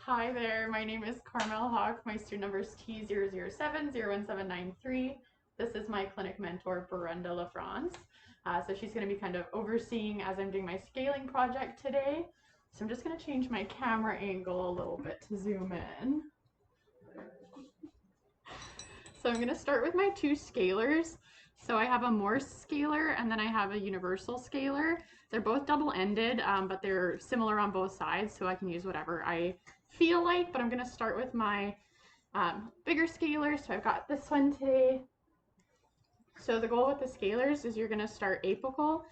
Hi there, my name is Carmel Hauck. My student number is T00701793. This is my clinic mentor, Brenda LaFrance. So she's going to be kind of overseeing as I'm doing my scaling project today. So I'm just going to change my camera angle a little bit to zoom in. So I'm going to start with my two scalers. So I have a Morse scaler and then I have a universal scaler. They're both double-ended, but they're similar on both sides, so I can use whatever I feel like. But I'm going to start with my bigger scaler. So I've got this one today. So the goal with the scalers is you're going to start apical,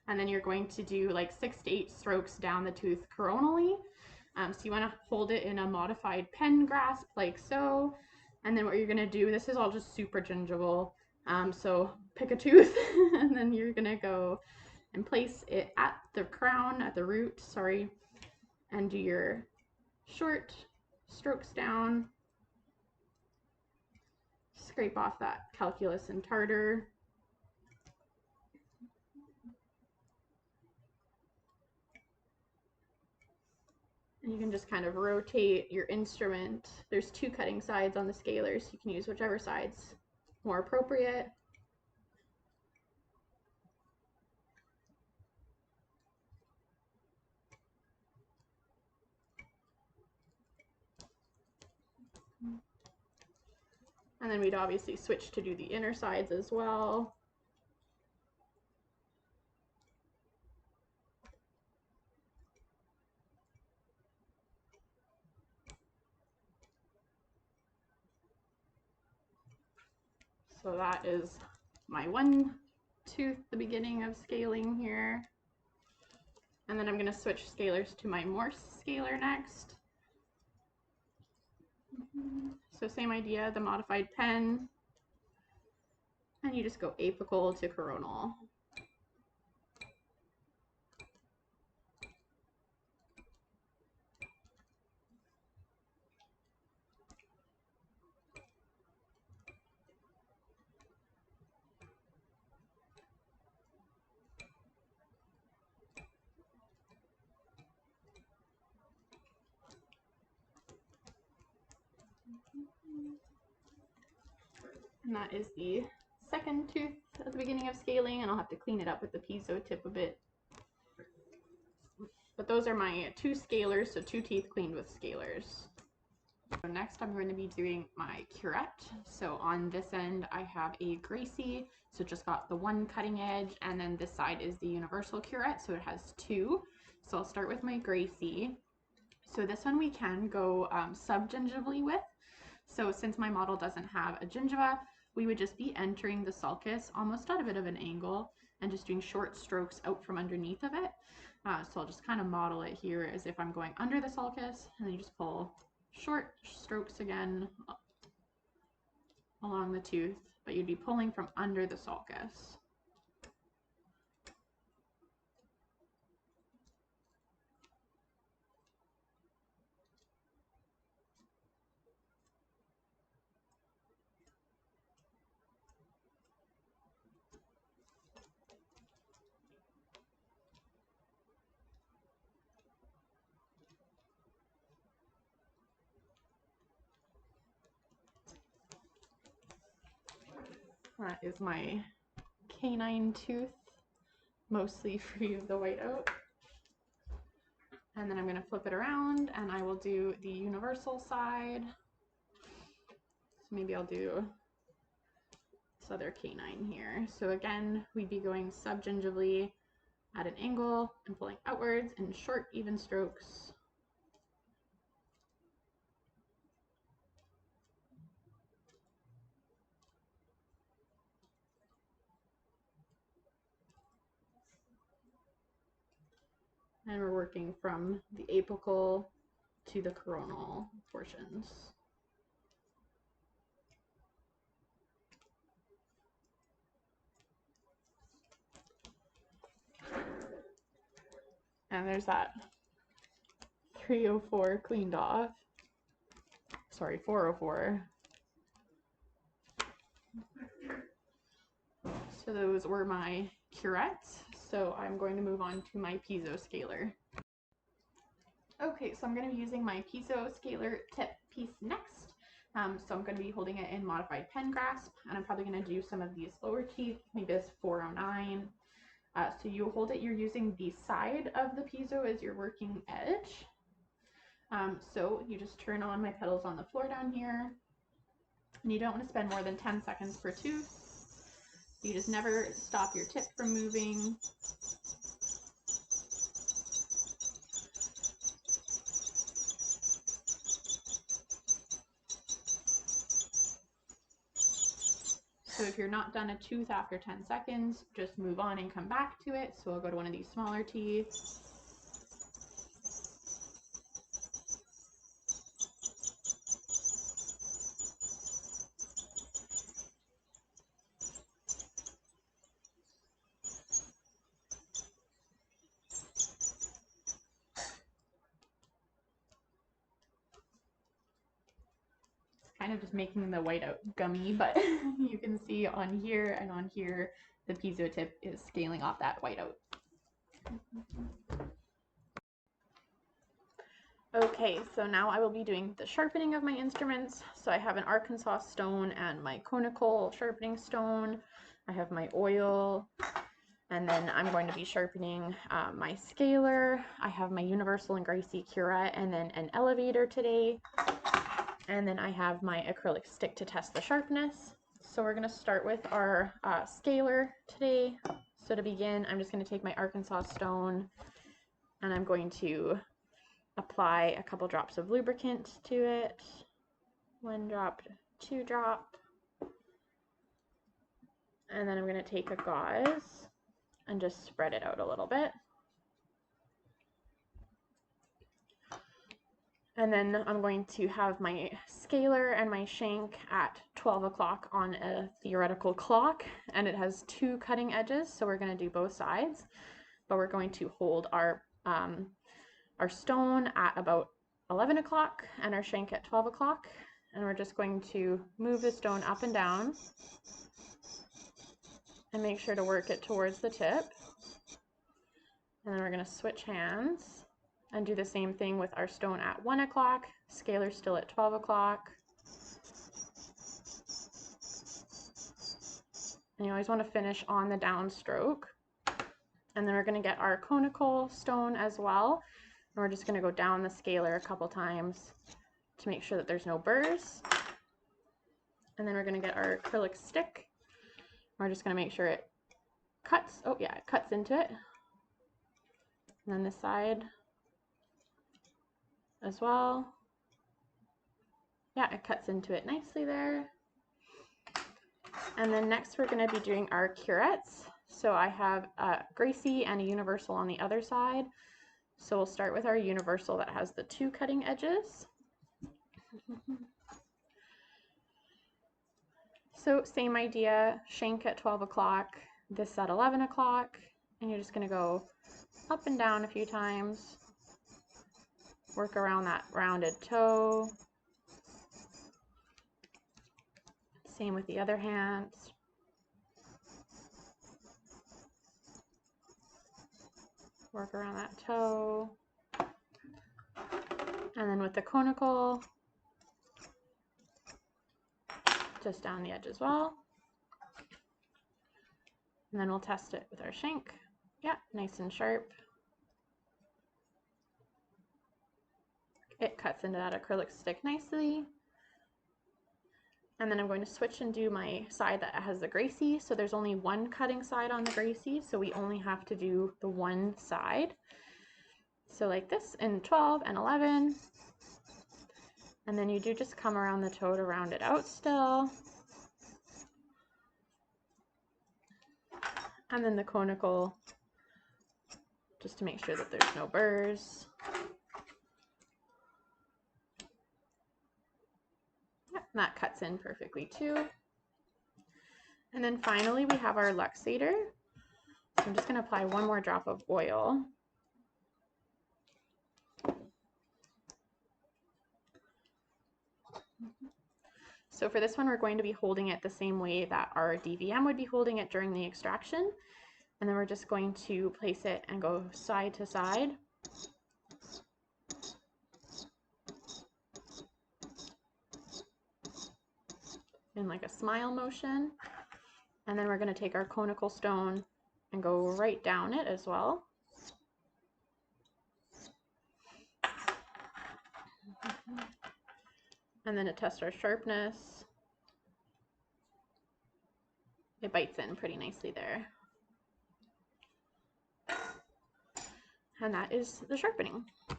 and then you're going to do like 6 to 8 strokes down the tooth coronally. So you want to hold it in a modified pen grasp like so. And then what you're going to do, this is all just super gingival. So pick a tooth and then you're going to go and place it at the crown, at the root, sorry, and do your short strokes down. Scrape off that calculus and tartar. And you can just kind of rotate your instrument. There's 2 cutting sides on the scalers. You can use whichever side's more appropriate. And then we'd obviously switch to do the inner sides as well. So that is my one tooth, the beginning of scaling here. And then I'm going to switch scalers to my Morse scaler next. So same idea, the modified pen, and you just go apical to coronal. And that is the second tooth at the beginning of scaling, and I'll have to clean it up with the piezo tip a bit. But those are my 2 scalers, so 2 teeth cleaned with scalers. So next I'm going to be doing my curette. So on this end I have a Gracie, so just got the 1 cutting edge, and then this side is the universal curette, so it has 2. So I'll start with my Gracie. So this one we can go subgingivally with. So since my model doesn't have a gingiva, we would just be entering the sulcus almost at a bit of an angle and just doing short strokes out from underneath of it. So I'll just kind of model it here as if I'm going under the sulcus, and then you just pull short strokes again along the tooth, but you'd be pulling from under the sulcus. That is my canine tooth, mostly free of the whiteout. And then I'm going to flip it around and I will do the universal side. So maybe I'll do this other canine here. So again, we'd be going subgingivally at an angle and pulling outwards in short, even strokes. And we're working from the apical to the coronal portions. And there's that 304 cleaned off. Sorry, 404. So those were my curettes. So I'm going to move on to my piezo scaler. Okay, so I'm going to be using my piezo scaler tip piece next. So I'm going to be holding it in modified pen grasp, and I'm probably going to do some of these lower teeth, maybe this 409. So you hold it, you're using the side of the piezo as your working edge. So you just turn on my pedals on the floor down here, and you don't want to spend more than 10 seconds per tooth. You just never stop your tip from moving. So if you're not done a tooth after 10 seconds, just move on and come back to it. So we'll go to one of these smaller teeth. Kind of just making the whiteout gummy, but you can see on here and on here, the piezo tip is scaling off that whiteout. Okay, so now I will be doing the sharpening of my instruments. So I have an Arkansas stone and my conical sharpening stone. I have my oil, and then I'm going to be sharpening my scaler. I have my universal and Gracie curette, and then an elevator today. And then I have my acrylic stick to test the sharpness. So we're going to start with our scaler today. So to begin, I'm just going to take my Arkansas stone, and I'm going to apply a couple drops of lubricant to it. 1 drop, 2 drop. And then I'm going to take a gauze and just spread it out a little bit. And then I'm going to have my scaler and my shank at 12 o'clock on a theoretical clock, and it has 2 cutting edges, so we're going to do both sides, but we're going to hold our stone at about 11 o'clock and our shank at 12 o'clock, and we're just going to move the stone up and down and make sure to work it towards the tip. And then we're going to switch hands and do the same thing with our stone at 1 o'clock, scaler still at 12 o'clock. And you always want to finish on the downstroke. And then we're going to get our conical stone as well. And we're just going to go down the scaler a couple times to make sure that there's no burrs. And then we're going to get our acrylic stick. We're just going to make sure it cuts. Oh yeah, it cuts into it. And then this side as well. Yeah, it cuts into it nicely there. And then next we're going to be doing our curettes. So I have a Gracie and a universal on the other side. So we'll start with our universal that has the 2 cutting edges. So same idea, shank at 12 o'clock, this at 11 o'clock, and you're just going to go up and down a few times. Work around that rounded toe. Same with the other hand. Work around that toe. And then with the conical, just down the edge as well. And then we'll test it with our shank. Yeah, nice and sharp. It cuts into that acrylic stick nicely. And then I'm going to switch and do my side that has the Gracie. So there's only 1 cutting side on the Gracie, so we only have to do the 1 side. So like this in 12 and 11. And then you do just come around the toe to round it out still. And then the conical, just to make sure that there's no burrs. Yep, and that cuts in perfectly too. And then finally we have our luxator. So I'm just going to apply 1 more drop of oil. So for this one, we're going to be holding it the same way that our DVM would be holding it during the extraction. And then we're just going to place it and go side to side. in like a smile motion. And then we're going to take our conical stone and go right down it as well. And then to test our sharpness, it bites in pretty nicely there. And that is the sharpening.